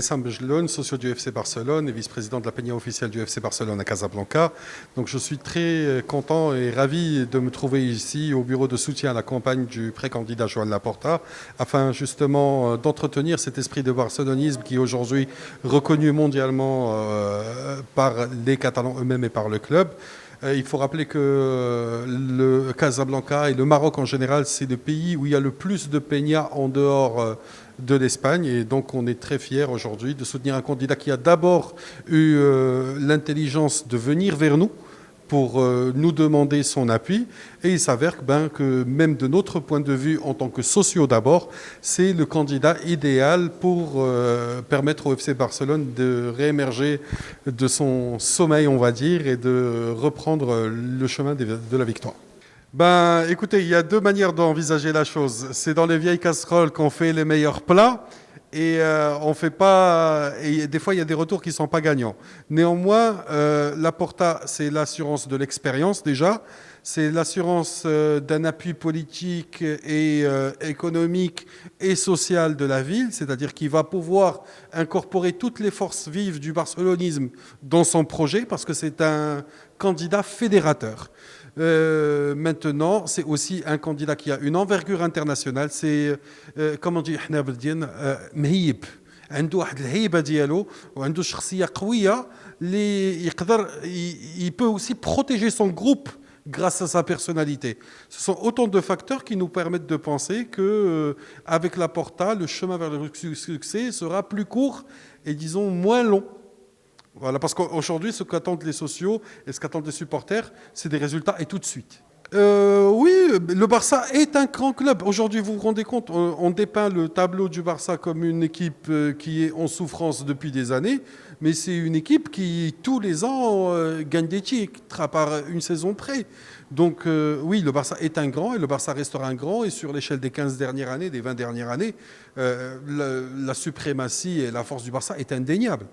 Sam Bejloun, socio du FC Barcelone et vice-président de la Peña officielle du FC Barcelone à Casablanca. Donc je suis très content et ravi de me trouver ici au bureau de soutien à la campagne du précandidat Joan Laporta, afin justement d'entretenir cet esprit de barcelonisme qui est aujourd'hui reconnu mondialement par les Catalans eux-mêmes et par le club. Il faut rappeler que le Casablanca et le Maroc en général, c'est le pays où il y a le plus de peña en dehors de l'Espagne. Et donc on est très fiers aujourd'hui de soutenir un candidat qui a d'abord eu l'intelligence de venir vers nous pour nous demander son appui. Et il s'avère que même de notre point de vue, en tant que sociaux d'abord, c'est le candidat idéal pour permettre au FC Barcelone de réémerger de son sommeil, on va dire, et de reprendre le chemin de la victoire. Écoutez, il y a deux manières d'envisager la chose. C'est dans les vieilles casseroles qu'on fait les meilleurs plats. Et on fait pas. Et des fois, il y a des retours qui ne sont pas gagnants. Néanmoins, Laporta, c'est l'assurance de l'expérience déjà. C'est l'assurance d'un appui politique et économique et social de la ville, c'est-à-dire qu'il va pouvoir incorporer toutes les forces vives du barcelonisme dans son projet, parce que c'est un candidat fédérateur. Maintenant, c'est aussi un candidat qui a une envergure internationale. C'est, comme on dit, مهيب. عنده واحد الهيبة ديالو وعنده شخصية قوية اللي يقدر il peut aussi protéger son groupe grâce à sa personnalité. Ce sont autant de facteurs qui nous permettent de penser que avec Laporta, le chemin vers le succès sera plus court et disons moins long. Voilà, parce qu'aujourd'hui, ce qu'attendent les sociaux et ce qu'attendent les supporters, c'est des résultats et tout de suite. Oui, le Barça est un grand club. Aujourd'hui, vous vous rendez compte, on dépeint le tableau du Barça comme une équipe qui est en souffrance depuis des années, mais c'est une équipe qui, tous les ans, gagne des titres, à part une saison près. Donc oui, le Barça est un grand et le Barça restera un grand. Et sur l'échelle des 15 dernières années, des 20 dernières années, la suprématie et la force du Barça est indéniable.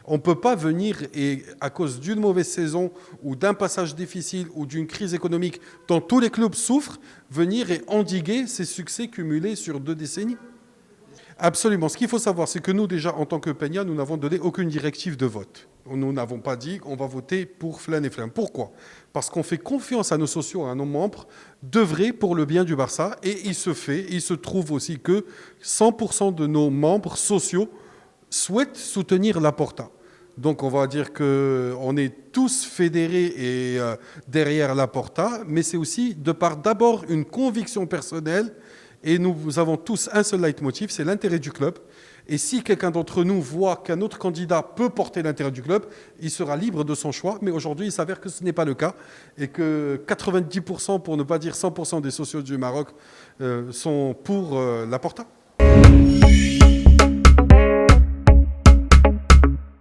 On ne peut pas venir et, à cause d'une mauvaise saison ou d'un passage difficile ou d'une crise économique dont tous les clubs souffrent, venir et endiguer ces succès cumulés sur 2 décennies. Absolument. Ce qu'il faut savoir, c'est que nous, déjà, en tant que Peña, nous n'avons donné aucune directive de vote. Nous n'avons pas dit qu'on va voter pour Flan et Flan. Pourquoi ? Parce qu'on fait confiance à nos sociaux, à nos membres, d'œuvrer pour le bien du Barça. Et il se trouve aussi que 100% de nos membres sociaux souhaitent soutenir Laporta. Donc on va dire qu'on est tous fédérés et derrière Laporta, mais c'est aussi de par d'abord une conviction personnelle, et nous avons tous un seul leitmotiv, c'est l'intérêt du club. Et si quelqu'un d'entre nous voit qu'un autre candidat peut porter l'intérêt du club, il sera libre de son choix. Mais aujourd'hui, il s'avère que ce n'est pas le cas et que 90%, pour ne pas dire 100% des sociaux du Maroc sont pour Laporta.